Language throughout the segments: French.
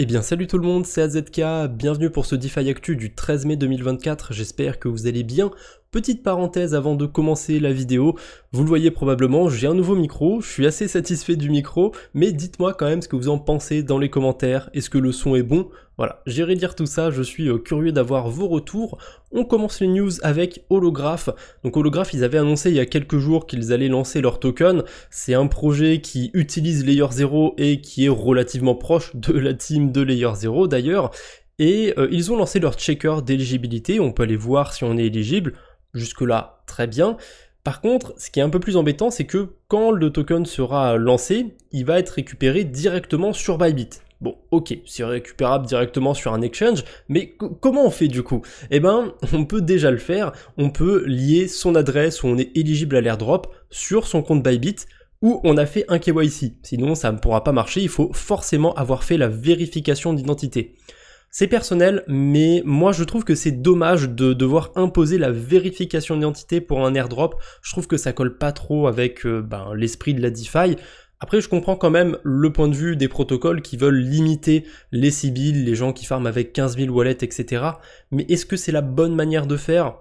Eh bien salut tout le monde, c'est AZK, bienvenue pour ce DeFi Actu du 13 mai 2024, j'espère que vous allez bien. Petite parenthèse avant de commencer la vidéo, vous le voyez probablement, j'ai un nouveau micro, je suis assez satisfait du micro, mais dites-moi quand même ce que vous en pensez dans les commentaires, est-ce que le son est bon? Voilà, j'irai lire tout ça, je suis curieux d'avoir vos retours. On commence les news avec Holograph. Donc Holograph, ils avaient annoncé il y a quelques jours qu'ils allaient lancer leur token. C'est un projet qui utilise Layer 0 et qui est relativement proche de la team de Layer 0 d'ailleurs. Et ils ont lancé leur checker d'éligibilité, on peut aller voir si on est éligible. Jusque-là, très bien. Par contre, ce qui est un peu plus embêtant, c'est que quand le token sera lancé, il va être récupéré directement sur Bybit. Bon, ok, c'est récupérable directement sur un exchange, mais comment on fait du coup? Eh ben, on peut déjà le faire, on peut lier son adresse où on est éligible à l'airdrop sur son compte Bybit, où on a fait un KYC. Sinon, ça ne pourra pas marcher, il faut forcément avoir fait la vérification d'identité. C'est personnel, mais moi je trouve que c'est dommage de devoir imposer la vérification d'identité pour un airdrop. Je trouve que ça colle pas trop avec l'esprit de la DeFi. Après, je comprends quand même le point de vue des protocoles qui veulent limiter les Sybils, les gens qui farment avec 15 000 wallets, etc. Mais est-ce que c'est la bonne manière de faire ?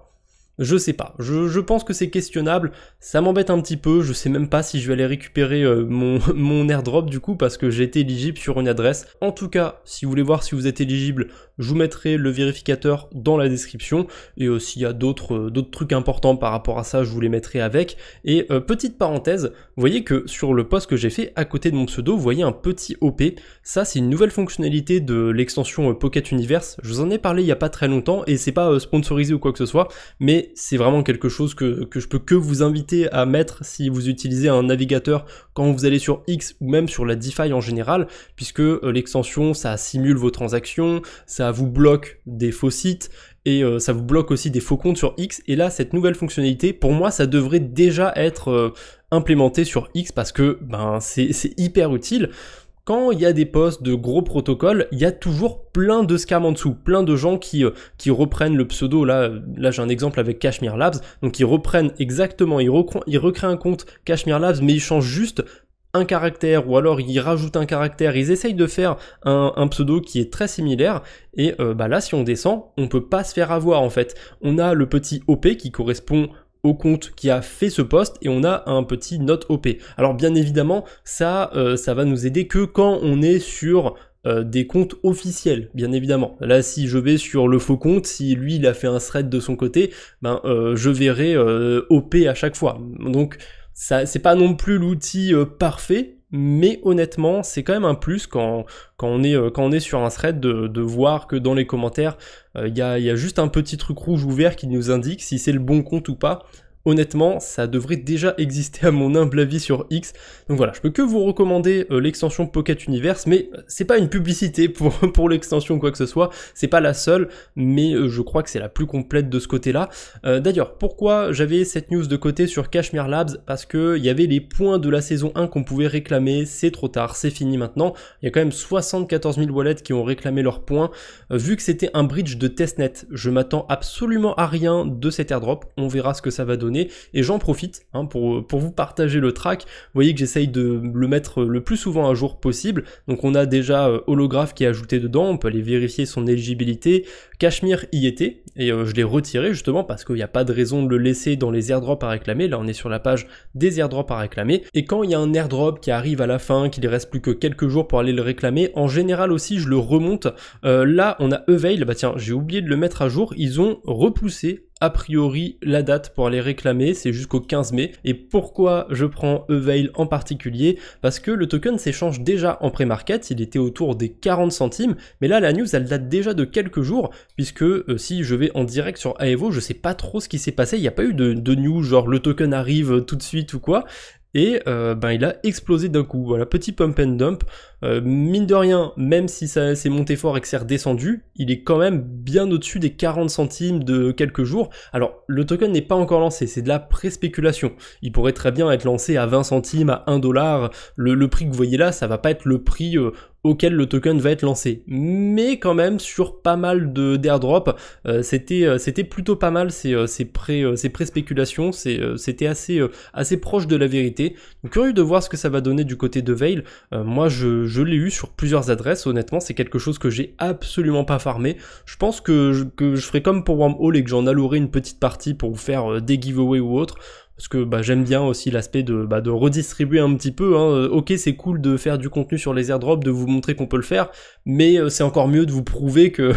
Je sais pas, je pense que c'est questionnable, ça m'embête un petit peu, je sais même pas si je vais aller récupérer mon airdrop du coup parce que j'ai été éligible sur une adresse. En tout cas, si vous voulez voir si vous êtes éligible, je vous mettrai le vérificateur dans la description et s'il y a d'autres trucs importants par rapport à ça, je vous les mettrai avec. Et petite parenthèse, vous voyez que sur le post que j'ai fait à côté de mon pseudo, vous voyez un petit OP, ça c'est une nouvelle fonctionnalité de l'extension Pocket Universe, je vous en ai parlé il y a pas très longtemps et c'est pas sponsorisé ou quoi que ce soit, mais c'est vraiment quelque chose que je peux que vous inviter à mettre si vous utilisez un navigateur quand vous allez sur X ou même sur la DeFi en général, puisque l'extension ça simule vos transactions, ça vous bloque des faux sites et ça vous bloque aussi des faux comptes sur X. Et là, cette nouvelle fonctionnalité, pour moi, ça devrait déjà être implémenté sur X parce que c'est hyper utile. Quand il y a des posts de gros protocoles, il y a toujours plein de scams en dessous, plein de gens qui reprennent le pseudo, là j'ai un exemple avec Cashmere Labs, donc ils reprennent exactement, ils recréent un compte Cashmere Labs, mais ils changent juste un caractère, ou alors ils rajoutent un caractère, ils essayent de faire un pseudo qui est très similaire, et là si on descend, on peut pas se faire avoir en fait. On a le petit OP qui correspond au compte qui a fait ce post et on a un petit note OP. Alors bien évidemment, ça va nous aider que quand on est sur des comptes officiels, bien évidemment. Là, si je vais sur le faux compte, si lui il a fait un thread de son côté, je verrai OP à chaque fois. Donc ça, c'est pas non plus l'outil parfait, mais honnêtement, c'est quand même un plus quand on est sur un thread de voir que dans les commentaires, il y a juste un petit truc rouge ou vert qui nous indique si c'est le bon compte ou pas. Honnêtement, ça devrait déjà exister à mon humble avis sur X. Donc voilà, je peux que vous recommander l'extension Pocket Universe, mais c'est pas une publicité pour l'extension ou quoi que ce soit. C'est pas la seule, mais je crois que c'est la plus complète de ce côté-là. D'ailleurs, pourquoi j'avais cette news de côté sur Cashmere Labs? Parce que il y avait les points de la saison 1 qu'on pouvait réclamer. C'est trop tard, c'est fini maintenant. Il y a quand même 74 000 wallets qui ont réclamé leurs points. Vu que c'était un bridge de testnet, je m'attends absolument à rien de cet airdrop. On verra ce que ça va donner. Et j'en profite pour vous partager le track. Vous voyez que j'essaye de le mettre le plus souvent à jour possible. Donc on a déjà Holograph qui est ajouté dedans, on peut aller vérifier son éligibilité. Cashmere y était, et je l'ai retiré justement parce qu'il n'y a pas de raison de le laisser dans les airdrops à réclamer. Là on est sur la page des airdrops à réclamer. Et quand il y a un airdrop qui arrive à la fin, qu'il ne reste plus que quelques jours pour aller le réclamer, en général aussi je le remonte. Là on a Avail, tiens j'ai oublié de le mettre à jour, ils ont repoussé a priori la date pour aller réclamer, c'est jusqu'au 15 mai. Et pourquoi je prends Avail en particulier? Parce que le token s'échange déjà en pré-market, il était autour des 40 centimes, mais là la news elle date déjà de quelques jours, puisque si je vais en direct sur Aevo, je sais pas trop ce qui s'est passé, il n'y a pas eu de news genre le token arrive tout de suite ou quoi. Et il a explosé d'un coup, voilà, petit pump and dump, mine de rien, même si ça s'est monté fort et que c'est redescendu, il est quand même bien au-dessus des 40 centimes de quelques jours. Alors, le token n'est pas encore lancé, c'est de la pré-spéculation, il pourrait très bien être lancé à 20 centimes, à 1$, le prix que vous voyez là, ça va pas être le prix auquel le token va être lancé. Mais quand même, sur pas mal d'airdrops, c'était plutôt pas mal ces pré-spéculations, c'était assez proche de la vérité. Donc, curieux de voir ce que ça va donner du côté de Veil. Moi, je l'ai eu sur plusieurs adresses, honnêtement, c'est quelque chose que j'ai absolument pas farmé. Je pense que je ferai comme pour Wormhole et que j'en allouerai une petite partie pour vous faire des giveaways ou autres. Parce que j'aime bien aussi l'aspect de redistribuer un petit peu, hein. Ok, c'est cool de faire du contenu sur les airdrops, de vous montrer qu'on peut le faire, mais c'est encore mieux de vous prouver que,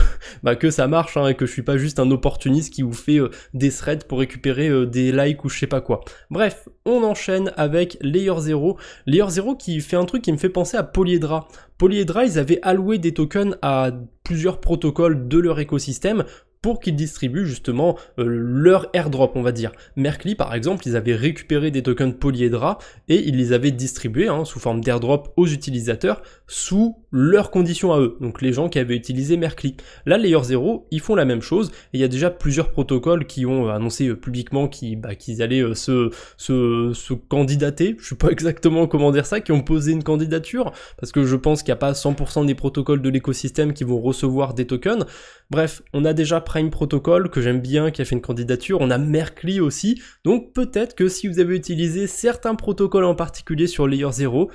que ça marche, hein, et que je suis pas juste un opportuniste qui vous fait des threads pour récupérer des likes ou je sais pas quoi. Bref, on enchaîne avec Layer 0. Layer 0 qui fait un truc qui me fait penser à Polyhedra. Polyhedra, ils avaient alloué des tokens à plusieurs protocoles de leur écosystème pour qu'ils distribuent justement leur airdrop, on va dire. Merkly, par exemple, ils avaient récupéré des tokens Polyhedra et ils les avaient distribués sous forme d'airdrop aux utilisateurs sous leurs conditions à eux, donc les gens qui avaient utilisé Merkly. Là, Layer 0, ils font la même chose et il y a déjà plusieurs protocoles qui ont annoncé publiquement qu'ils allaient se candidater, je sais pas exactement comment dire ça, qui ont posé une candidature, parce que je pense qu'il n'y a pas 100% des protocoles de l'écosystème qui vont recevoir des tokens. Bref, on a déjà Prime Protocol, que j'aime bien, qui a fait une candidature, on a Merkly aussi, donc peut-être que si vous avez utilisé certains protocoles en particulier sur Layer 0,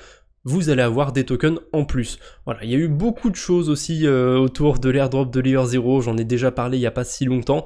vous allez avoir des tokens en plus. Voilà, il y a eu beaucoup de choses aussi autour de l'airdrop de Layer 0, j'en ai déjà parlé il n'y a pas si longtemps.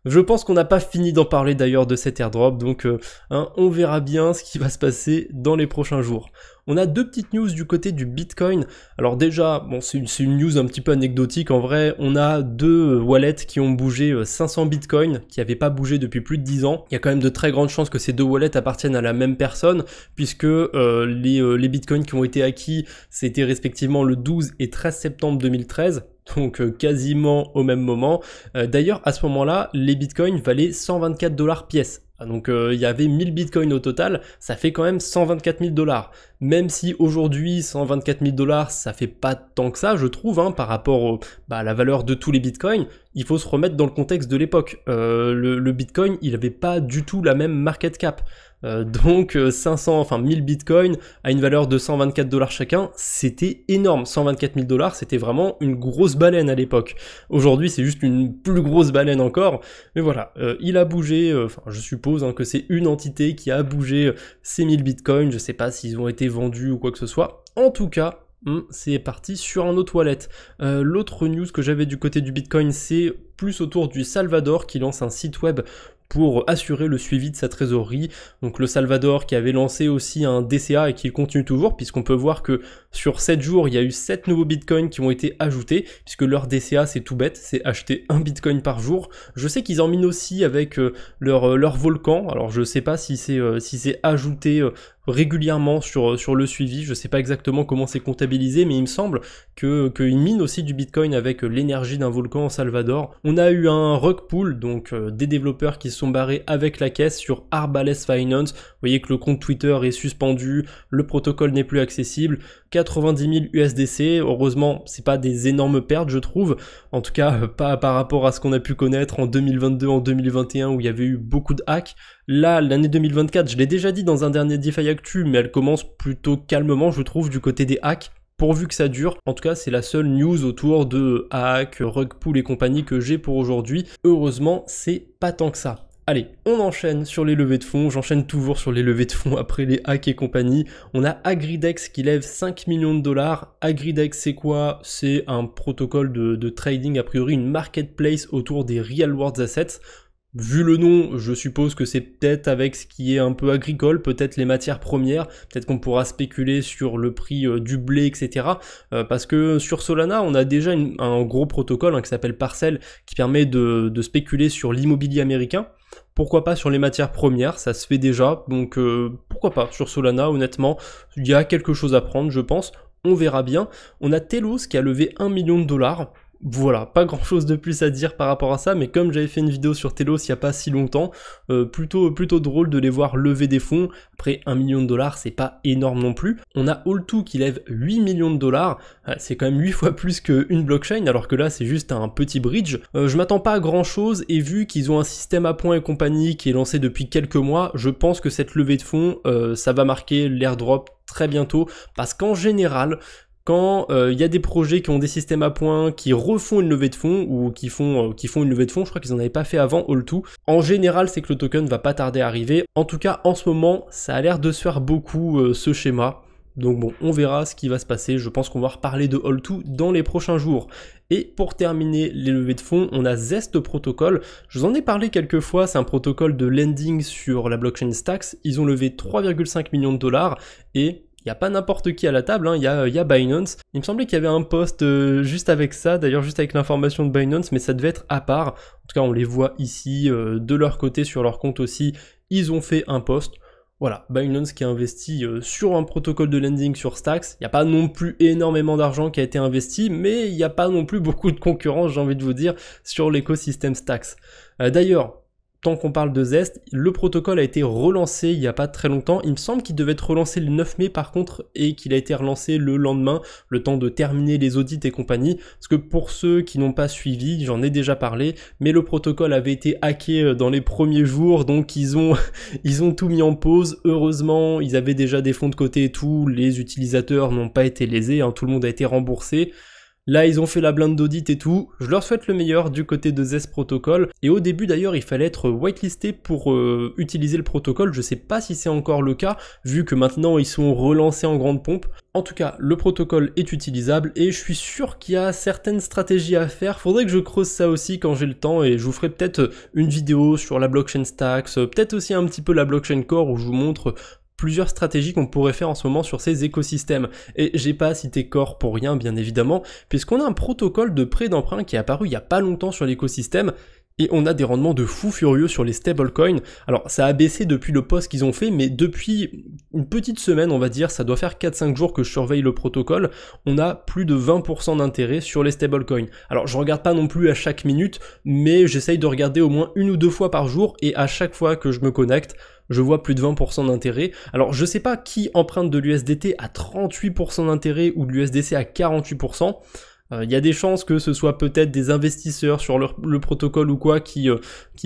Je pense qu'on n'a pas fini d'en parler d'ailleurs de cet airdrop, donc on verra bien ce qui va se passer dans les prochains jours. On a deux petites news du côté du Bitcoin. Alors déjà, bon, c'est une news un petit peu anecdotique en vrai. On a deux wallets qui ont bougé 500 Bitcoin, qui n'avaient pas bougé depuis plus de 10 ans. Il y a quand même de très grandes chances que ces deux wallets appartiennent à la même personne, puisque les Bitcoins qui ont été acquis, c'était respectivement le 12 et 13 septembre 2013. Donc quasiment au même moment. D'ailleurs, à ce moment-là, les bitcoins valaient 124 $ pièce. Donc il y avait 1000 bitcoins au total, ça fait quand même 124 000 $. Même si aujourd'hui 124 000 $, ça fait pas tant que ça, je trouve, par rapport à la valeur de tous les bitcoins, il faut se remettre dans le contexte de l'époque. Le bitcoin, il avait pas du tout la même market cap. Donc 1000 bitcoins à une valeur de 124 $ chacun, c'était énorme. 124 000 $, c'était vraiment une grosse baleine à l'époque. Aujourd'hui, c'est juste une plus grosse baleine encore. Mais voilà, il a bougé, je suppose que c'est une entité qui a bougé ces 1000 bitcoins. Je sais pas s'ils ont été vendus ou quoi que ce soit. En tout cas, c'est parti sur un autre wallet. L'autre news que j'avais du côté du Bitcoin, c'est plus autour du Salvador qui lance un site web pour assurer le suivi de sa trésorerie. Donc le Salvador qui avait lancé aussi un DCA et qui continue toujours, puisqu'on peut voir que sur 7 jours, il y a eu 7 nouveaux bitcoins qui ont été ajoutés, puisque leur DCA c'est tout bête, c'est acheter un bitcoin par jour. Je sais qu'ils en minent aussi avec leur volcan, alors je sais pas si c'est ajouté régulièrement sur le suivi, je sais pas exactement comment c'est comptabilisé, mais il me semble qu'ils minent aussi du bitcoin avec l'énergie d'un volcan au Salvador. On a eu un rug pull, donc des développeurs qui se sont barrés avec la caisse sur Arbalest Finance. Vous voyez que le compte Twitter est suspendu, le protocole n'est plus accessible, 90 000 USDC, heureusement c'est pas des énormes pertes je trouve, en tout cas pas par rapport à ce qu'on a pu connaître en 2022, en 2021 où il y avait eu beaucoup de hacks. Là, l'année 2024, je l'ai déjà dit dans un dernier DeFi Actu, mais elle commence plutôt calmement je trouve du côté des hacks, pourvu que ça dure. En tout cas, c'est la seule news autour de hacks, rug pull et compagnie que j'ai pour aujourd'hui. Heureusement, c'est pas tant que ça. Allez, on enchaîne sur les levées de fonds, j'enchaîne toujours sur les levées de fonds après les hacks et compagnie. On a Agridex qui lève 5 millions de dollars. Agridex c'est quoi? C'est un protocole de trading, a priori une marketplace autour des real world assets. Vu le nom, je suppose que c'est peut-être avec ce qui est un peu agricole, peut-être les matières premières, peut-être qu'on pourra spéculer sur le prix du blé, etc. Parce que sur Solana, on a déjà un gros protocole qui s'appelle Parcel, qui permet de spéculer sur l'immobilier américain. Pourquoi pas sur les matières premières, ça se fait déjà, donc pourquoi pas sur Solana, honnêtement, il y a quelque chose à prendre, je pense, on verra bien. On a Telos qui a levé 1 million de dollars. Voilà, pas grand chose de plus à dire par rapport à ça, mais comme j'avais fait une vidéo sur Telos il y a pas si longtemps, plutôt drôle de les voir lever des fonds. Après 1 million de dollars, c'est pas énorme non plus. On a All2 qui lève 8 millions de dollars, c'est quand même 8 fois plus qu'une blockchain, alors que là c'est juste un petit bridge. Je m'attends pas à grand chose, et vu qu'ils ont un système à points et compagnie qui est lancé depuis quelques mois, je pense que cette levée de fonds, ça va marquer l'airdrop très bientôt, parce qu'en général, quand il y a des projets qui ont des systèmes à points, qui refont une levée de fonds, ou qui font une levée de fonds, je crois qu'ils en avaient pas fait avant All2, en général c'est que le token va pas tarder à arriver. En tout cas en ce moment ça a l'air de se faire beaucoup ce schéma. Donc bon, on verra ce qui va se passer, je pense qu'on va reparler de All2 dans les prochains jours. Et pour terminer les levées de fonds, on a Zest Protocol. Je vous en ai parlé quelques fois, c'est un protocole de lending sur la blockchain Stacks. Ils ont levé 3,5 millions de dollars et il n'y a pas n'importe qui à la table, hein. Il y a Binance. Il me semblait qu'il y avait un post juste avec ça, d'ailleurs juste avec l'information de Binance, mais ça devait être à part. En tout cas, on les voit ici, de leur côté, sur leur compte aussi, ils ont fait un post. Voilà, Binance qui a investi sur un protocole de lending sur Stacks. Il n'y a pas non plus énormément d'argent qui a été investi, mais il n'y a pas non plus beaucoup de concurrence, j'ai envie de vous dire, sur l'écosystème Stacks. D'ailleurs, tant qu'on parle de Zest, le protocole a été relancé il n'y a pas très longtemps. Il me semble qu'il devait être relancé le 9 mai par contre, et qu'il a été relancé le lendemain, le temps de terminer les audits et compagnie. Parce que pour ceux qui n'ont pas suivi, j'en ai déjà parlé, mais le protocole avait été hacké dans les premiers jours, donc ils ont tout mis en pause. Heureusement, ils avaient déjà des fonds de côté et tout, les utilisateurs n'ont pas été lésés, hein, tout le monde a été remboursé. Là, ils ont fait la blinde d'audit et tout. Je leur souhaite le meilleur du côté de Zest Protocol. Et au début, d'ailleurs, il fallait être whitelisté pour utiliser le protocole. Je sais pas si c'est encore le cas, vu que maintenant, ils sont relancés en grande pompe. En tout cas, le protocole est utilisable et je suis sûr qu'il y a certaines stratégies à faire. Faudrait que je creuse ça aussi quand j'ai le temps et je vous ferai peut-être une vidéo sur la blockchain Stacks, peut-être aussi un petit peu la blockchain Core où je vous montre plusieurs stratégies qu'on pourrait faire en ce moment sur ces écosystèmes. Et j'ai pas cité Core pour rien, bien évidemment, puisqu'on a un protocole de prêt d'emprunt qui est apparu il y a pas longtemps sur l'écosystème, et on a des rendements de fou furieux sur les stablecoins. Alors ça a baissé depuis le post qu'ils ont fait, mais depuis une petite semaine, on va dire, ça doit faire 4-5 jours que je surveille le protocole, on a plus de 20% d'intérêt sur les stablecoins. Alors je regarde pas non plus à chaque minute, mais j'essaye de regarder au moins 1 ou 2 fois par jour, et à chaque fois que je me connecte, je vois plus de 20% d'intérêt. Alors je sais pas qui emprunte de l'USDT à 38% d'intérêt ou de l'USDC à 48%. Il y a des chances que ce soit peut-être des investisseurs sur le protocole ou quoi qui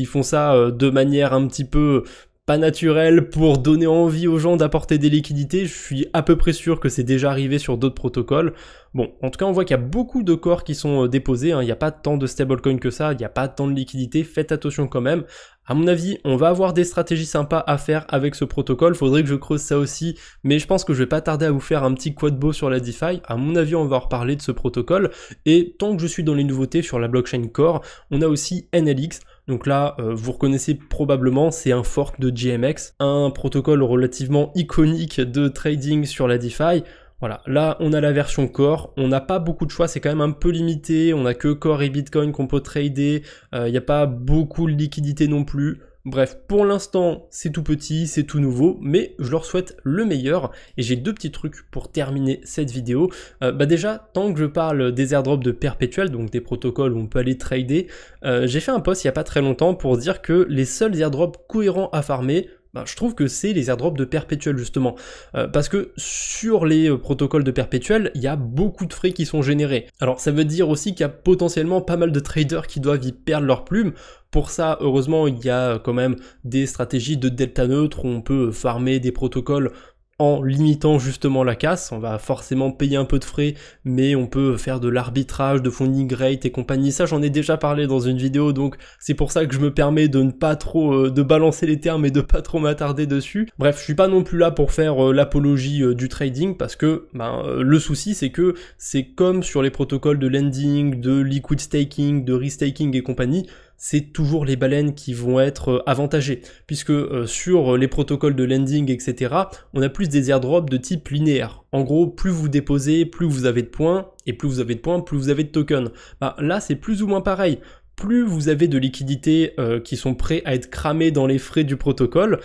font ça de manière un petit peu pas naturelle pour donner envie aux gens d'apporter des liquidités. Je suis à peu près sûr que c'est déjà arrivé sur d'autres protocoles. Bon, en tout cas, on voit qu'il y a beaucoup de corps qui sont déposés, hein. Il n'y a pas tant de stablecoins que ça, il n'y a pas tant de liquidités, faites attention quand même. À mon avis, on va avoir des stratégies sympas à faire avec ce protocole, faudrait que je creuse ça aussi, mais je pense que je vais pas tarder à vous faire un petit quadbo sur la DeFi. À mon avis, on va en reparler de ce protocole, et tant que je suis dans les nouveautés sur la blockchain Core, on a aussi NLX. Donc là, vous reconnaissez probablement, c'est un fork de GMX, un protocole relativement iconique de trading sur la DeFi. Voilà, là on a la version Core, on n'a pas beaucoup de choix, c'est quand même un peu limité, on a que Core et Bitcoin qu'on peut trader, il n'y a pas beaucoup de liquidité non plus. Bref, pour l'instant, c'est tout petit, c'est tout nouveau, mais je leur souhaite le meilleur. Et j'ai 2 petits trucs pour terminer cette vidéo. Déjà, tant que je parle des airdrops de Perpetual, donc des protocoles où on peut aller trader, j'ai fait un post il n'y a pas très longtemps pour dire que les seuls airdrops cohérents à farmer, je trouve que c'est les airdrops de Perpetual justement, parce que sur les protocoles de Perpetual, il y a beaucoup de frais qui sont générés. Alors ça veut dire aussi qu'il y a potentiellement pas mal de traders qui doivent y perdre leur plume. Pour ça, heureusement, il y a quand même des stratégies de delta neutre où on peut farmer des protocoles en limitant justement la casse. On va forcément payer un peu de frais, mais on peut faire de l'arbitrage, de funding rate et compagnie. Ça, j'en ai déjà parlé dans une vidéo, donc c'est pour ça que je me permets de ne pas trop de balancer les termes et de pas trop m'attarder dessus. Bref, je suis pas non plus là pour faire l'apologie du trading, parce que le souci c'est que c'est comme sur les protocoles de lending, de liquid staking, de restaking et compagnie, c'est toujours les baleines qui vont être avantagées, puisque sur les protocoles de lending, etc., on a plus des airdrops de type linéaire. En gros, plus vous déposez, plus vous avez de points, et plus vous avez de points, plus vous avez de tokens. Là, c'est plus ou moins pareil. Plus vous avez de liquidités qui sont prêts à être cramés dans les frais du protocole,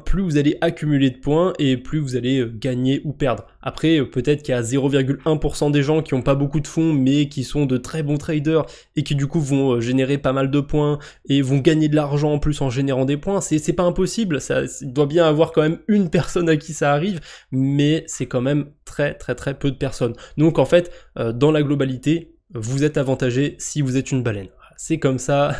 plus vous allez accumuler de points et plus vous allez gagner ou perdre. Après, peut-être qu'il y a 0,1% des gens qui n'ont pas beaucoup de fonds mais qui sont de très bons traders et qui du coup vont générer pas mal de points et vont gagner de l'argent en plus en générant des points. C'est pas impossible, il doit bien avoir quand même une personne à qui ça arrive, mais c'est quand même très peu de personnes. Donc en fait, dans la globalité, vous êtes avantagé si vous êtes une baleine. c'est comme ça,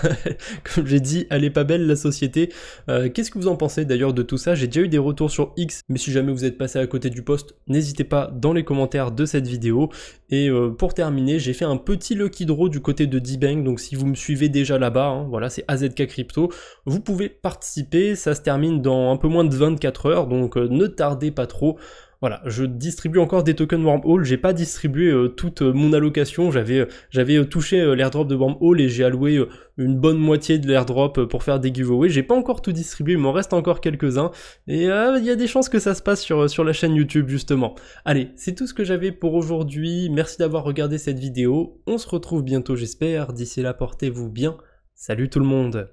comme j'ai dit, elle est pas belle la société. Qu'est-ce que vous en pensez d'ailleurs de tout ça? J'ai déjà eu des retours sur X, mais si jamais vous êtes passé à côté du post, n'hésitez pas dans les commentaires de cette vidéo. Et pour terminer, j'ai fait un petit lucky draw du côté de D-Bank, donc si vous me suivez déjà là-bas, hein, voilà, c'est AZK Crypto, vous pouvez participer, ça se termine dans un peu moins de 24 heures, donc ne tardez pas trop. Voilà, je distribue encore des tokens Wormhole, j'ai pas distribué toute mon allocation, j'avais touché l'airdrop de Wormhole et j'ai alloué une bonne moitié de l'airdrop pour faire des giveaways, j'ai pas encore tout distribué, il m'en reste encore quelques-uns, et il y a des chances que ça se passe sur la chaîne YouTube justement. Allez, c'est tout ce que j'avais pour aujourd'hui, merci d'avoir regardé cette vidéo, on se retrouve bientôt j'espère, d'ici là portez-vous bien, salut tout le monde.